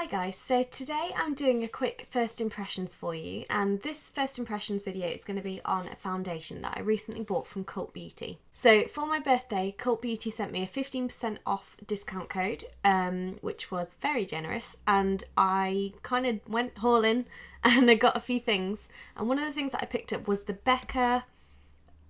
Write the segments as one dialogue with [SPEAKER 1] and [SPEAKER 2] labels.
[SPEAKER 1] Hi guys, so today I'm doing a quick first impressions for you, and this first impressions video is going to be on a foundation that I recently bought from Cult Beauty. So for my birthday, Cult Beauty sent me a 15% off discount code, which was very generous, and I kind of went hauling and I got a few things, and one of the things that I picked up was the Becca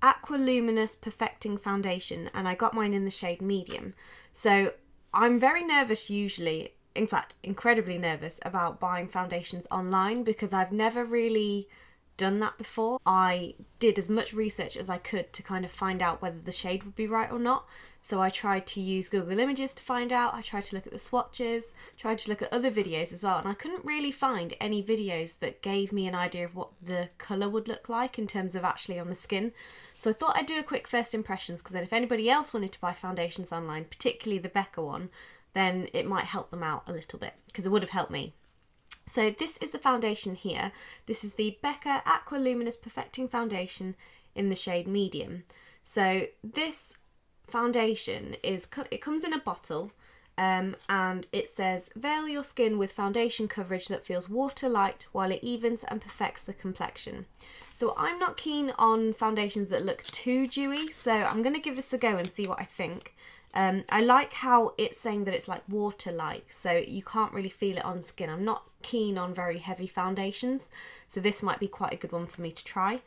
[SPEAKER 1] Aqua Luminous Perfecting Foundation, and I got mine in the shade medium. So I'm very nervous usually, in fact, incredibly nervous about buying foundations online because I've never really done that before. I did as much research as I could to kind of find out whether the shade would be right or not. So I tried to use Google Images to find out, I tried to look at the swatches, tried to look at other videos as well, and I couldn't really find any videos that gave me an idea of what the colour would look like in terms of actually on the skin. So I thought I'd do a quick first impressions, because then if anybody else wanted to buy foundations online, particularly the Becca one, then it might help them out a little bit, because it would have helped me. So this is the foundation here. This is the Becca Aqua Luminous Perfecting Foundation in the shade medium. So this foundation it comes in a bottle, and it says, veil your skin with foundation coverage that feels water light while it evens and perfects the complexion. So I'm not keen on foundations that look too dewy, so I'm going to give this a go and see what I think. I like how it's saying that it's like water-like, so you can't really feel it on skin. I'm not keen on very heavy foundations, so this might be quite a good one for me to try.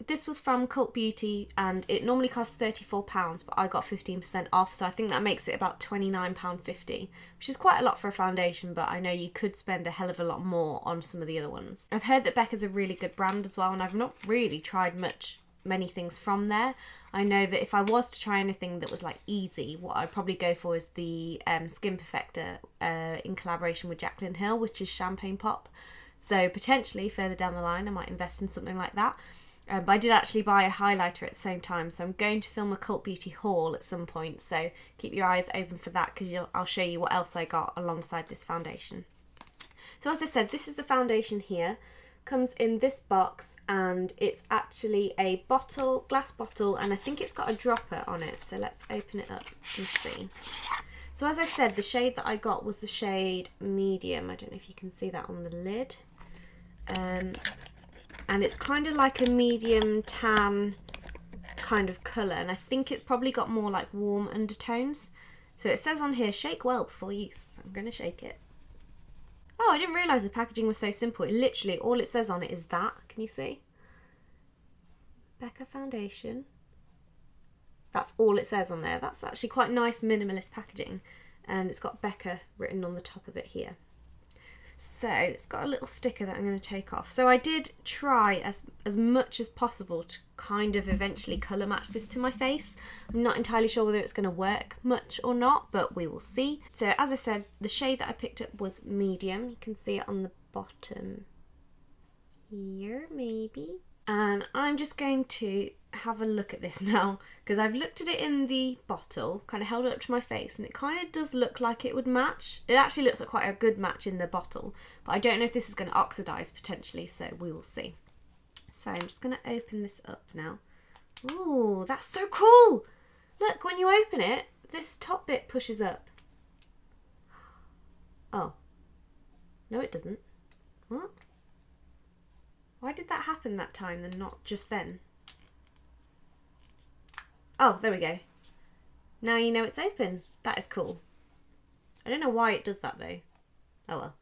[SPEAKER 1] This was from Cult Beauty, and it normally costs £34, but I got 15% off, so I think that makes it about £29.50, which is quite a lot for a foundation, but I know you could spend a hell of a lot more on some of the other ones. I've heard that Becca's a really good brand as well, and I've not really tried many things from there. I know that if I was to try anything that was like easy, what I'd probably go for is the Skin Perfector in collaboration with Jaclyn Hill, which is Champagne Pop. So potentially further down the line I might invest in something like that. But I did actually buy a highlighter at the same time, so I'm going to film a Cult Beauty haul at some point, so keep your eyes open for that, because I'll show you what else I got alongside this foundation. So as I said, this is the foundation here. Comes in this box, and it's actually a glass bottle, and I think it's got a dropper on it, so let's open it up and see. So as I said, the shade that I got was the shade medium. I don't know if you can see that on the lid, and it's kind of like a medium tan kind of colour, and I think it's probably got more like warm undertones. So it says on here, shake well before use. So I'm going to shake it. Oh, I didn't realise the packaging was so simple. Literally, all it says on it is that. Can you see? Becca Foundation. That's all it says on there. That's actually quite nice minimalist packaging. And it's got Becca written on the top of it here. So it's got a little sticker that I'm going to take off. So I did try as much as possible to kind of eventually colour match this to my face. I'm not entirely sure whether it's going to work much or not, but we will see. So as I said, the shade that I picked up was medium. You can see it on the bottom here, maybe. And I'm just going to have a look at this now, because I've looked at it in the bottle, kind of held it up to my face, and it kind of does look like it would match. It actually looks like quite a good match in the bottle, but I don't know if this is going to oxidise potentially, so we will see. So I'm just going to open this up now. Ooh, that's so cool! Look, when you open it, this top bit pushes up. Oh. No, it doesn't. What? Why did that happen that time and not just then? Oh, there we go. Now you know it's open. That is cool. I don't know why it does that though. Oh well.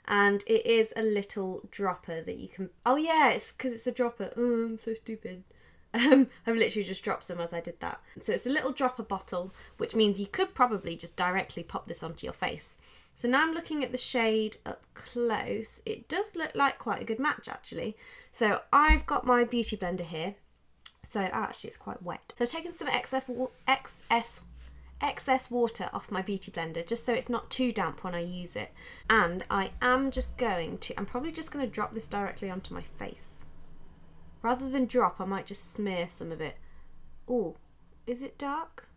[SPEAKER 1] And it is a little dropper that you can... Oh yeah, it's because it's a dropper. Oh, I'm so stupid. I've literally just dropped some as I did that. So it's a little dropper bottle, which means you could probably just directly pop this onto your face. So now I'm looking at the shade up close. It does look like quite a good match actually. So I've got my beauty blender here. So actually it's quite wet. So I've taken some excess water off my beauty blender just so it's not too damp when I use it. And I'm probably just going to drop this directly onto my face. Rather than drop, I might just smear some of it. Oh, is it dark?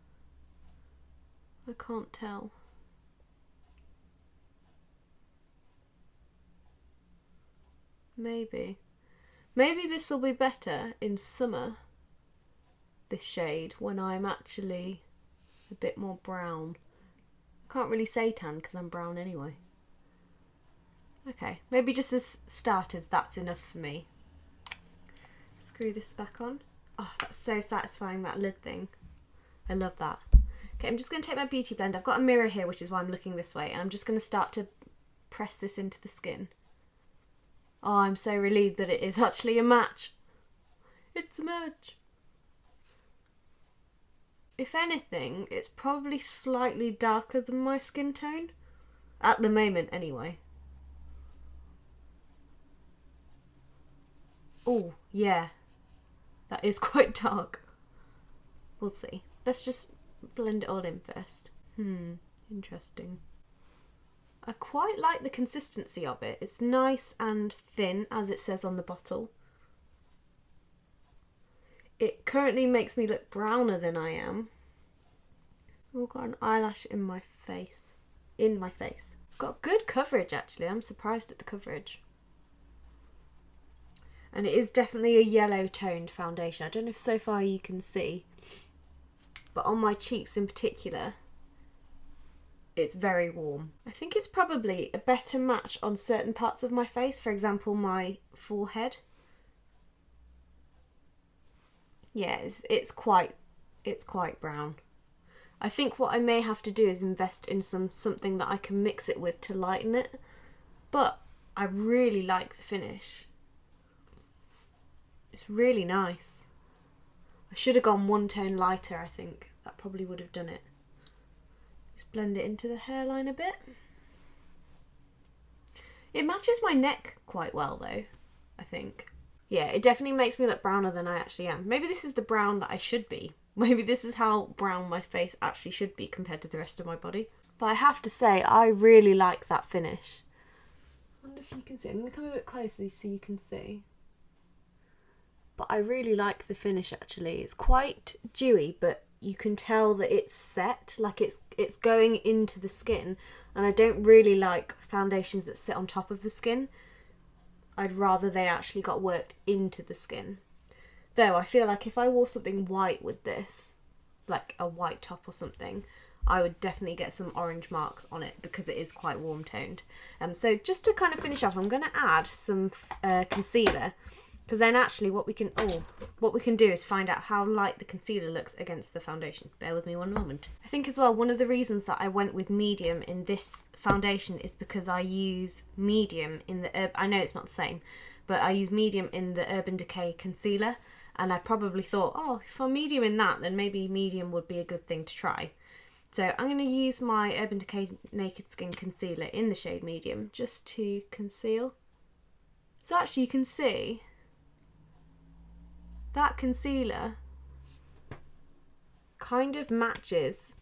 [SPEAKER 1] I can't tell. Maybe this will be better in summer, this shade, when I'm actually a bit more brown. I can't really say tan because I'm brown anyway. Okay, maybe just as starters, that's enough for me. Screw this back on. Oh, that's so satisfying, that lid thing. I love that. Okay, I'm just going to take my beauty blend. I've got a mirror here, which is why I'm looking this way, and I'm just going to start to press this into the skin. Oh, I'm so relieved that it is actually a match. It's a match. If anything, it's probably slightly darker than my skin tone. At the moment, anyway. Oh, yeah. That is quite dark. We'll see. Let's just blend it all in first. Interesting. I quite like the consistency of it. It's nice and thin, as it says on the bottle. It currently makes me look browner than I am. Oh, got an eyelash in my face. It's got good coverage, actually. I'm surprised at the coverage. And it is definitely a yellow toned foundation. I don't know if so far you can see, but on my cheeks in particular, it's very warm. I think it's probably a better match on certain parts of my face, for example my forehead. Yeah, it's quite brown. I think what I may have to do is invest in something that I can mix it with to lighten it, but I really like the finish. It's really nice. I should have gone one tone lighter, I think. That probably would have done it. Just blend it into the hairline a bit. It matches my neck quite well though, I think. Yeah, it definitely makes me look browner than I actually am. Maybe this is the brown that I should be. Maybe this is how brown my face actually should be compared to the rest of my body. But I have to say, I really like that finish. I wonder if you can see. I'm going to come a bit closer so you can see. But I really like the finish actually. It's quite dewy, but you can tell that it's set, like it's going into the skin. And I don't really like foundations that sit on top of the skin. I'd rather they actually got worked into the skin. Though I feel like if I wore something white with this, like a white top or something, I would definitely get some orange marks on it because it is quite warm toned. So just to kind of finish off, I'm going to add some concealer. Because then actually what we can do is find out how light the concealer looks against the foundation. Bear with me one moment. I think as well, one of the reasons that I went with medium in this foundation is because I use medium in the I know it's not the same, but I use medium in the Urban Decay concealer, and I probably thought, oh, if I'm medium in that, then maybe medium would be a good thing to try. So I'm going to use my Urban Decay Naked Skin concealer in the shade medium just to conceal. So actually you can see that concealer kind of matches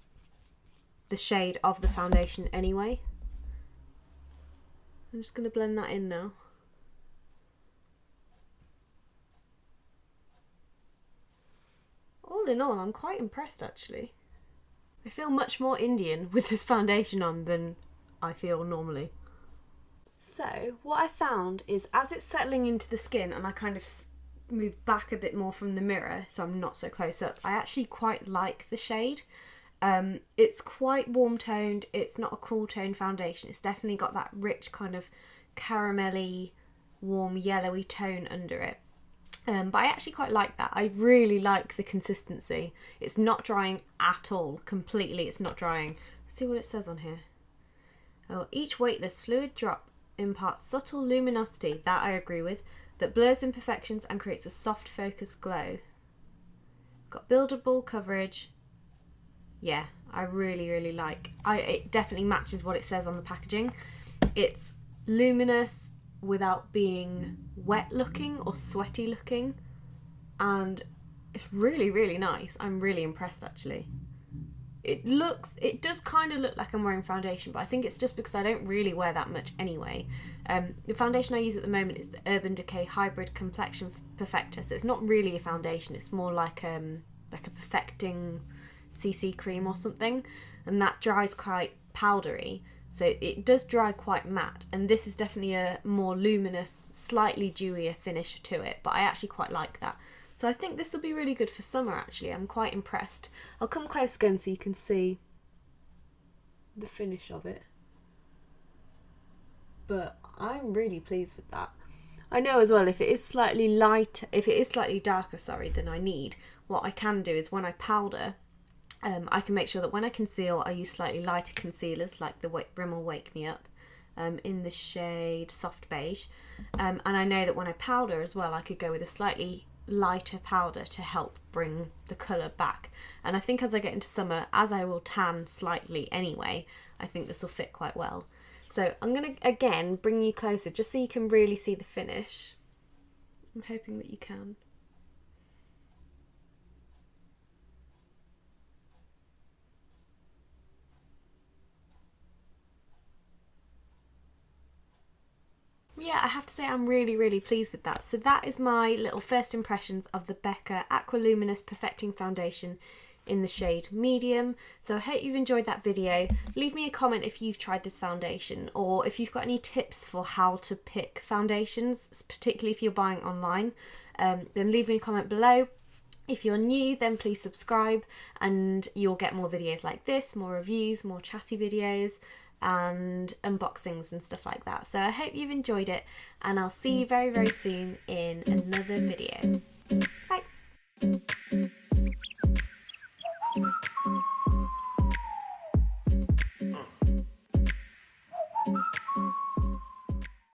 [SPEAKER 1] the shade of the foundation anyway. I'm just going to blend that in now. All in all, I'm quite impressed actually. I feel much more Indian with this foundation on than I feel normally. So what I found is as it's settling into the skin and I kind of move back a bit more from the mirror so I'm not so close up, I actually quite like the shade. It's quite warm toned, it's not a cool tone foundation, it's definitely got that rich kind of caramelly warm yellowy tone under it. But I actually quite like that. I really like the consistency. It's not drying at all, completely it's not drying. Let's see what it says on here. Oh, each weightless fluid drop imparts subtle luminosity, that I agree with, that blurs imperfections and creates a soft focused glow. Got buildable coverage. Yeah, I really like. It definitely matches what it says on the packaging. It's luminous without being wet looking or sweaty looking, and it's really nice. I'm really impressed actually. It does kind of look like I'm wearing foundation, but I think it's just because I don't really wear that much anyway. The foundation I use at the moment is the Urban Decay Hybrid Complexion Perfector, so it's not really a foundation, it's more like a perfecting CC cream or something, and that dries quite powdery, so it does dry quite matte, and this is definitely a more luminous, slightly dewier finish to it, but I actually quite like that. So I think this will be really good for summer actually. I'm quite impressed. I'll come close again so you can see the finish of it. But I'm really pleased with that. I know as well, if it is slightly darker, than I need, what I can do is when I powder, I can make sure that when I conceal, I use slightly lighter concealers, like the Rimmel Wake Me Up in the shade Soft Beige. And I know that when I powder as well, I could go with a slightly lighter powder to help bring the colour back. And I think as I get into summer, as I will tan slightly anyway, I think this will fit quite well. So I'm going to, again, bring you closer just so you can really see the finish. I'm hoping that you can. Yeah, I have to say I'm really, really pleased with that. So that is my little first impressions of the Becca Aqua Luminous Perfecting Foundation in the shade Medium. So I hope you've enjoyed that video. Leave me a comment if you've tried this foundation, or if you've got any tips for how to pick foundations, particularly if you're buying online. Then leave me a comment below. If you're new, then please subscribe and you'll get more videos like this, more reviews, more chatty videos and unboxings and stuff like that. So I hope you've enjoyed it, and I'll see you very, very soon in another video. Bye!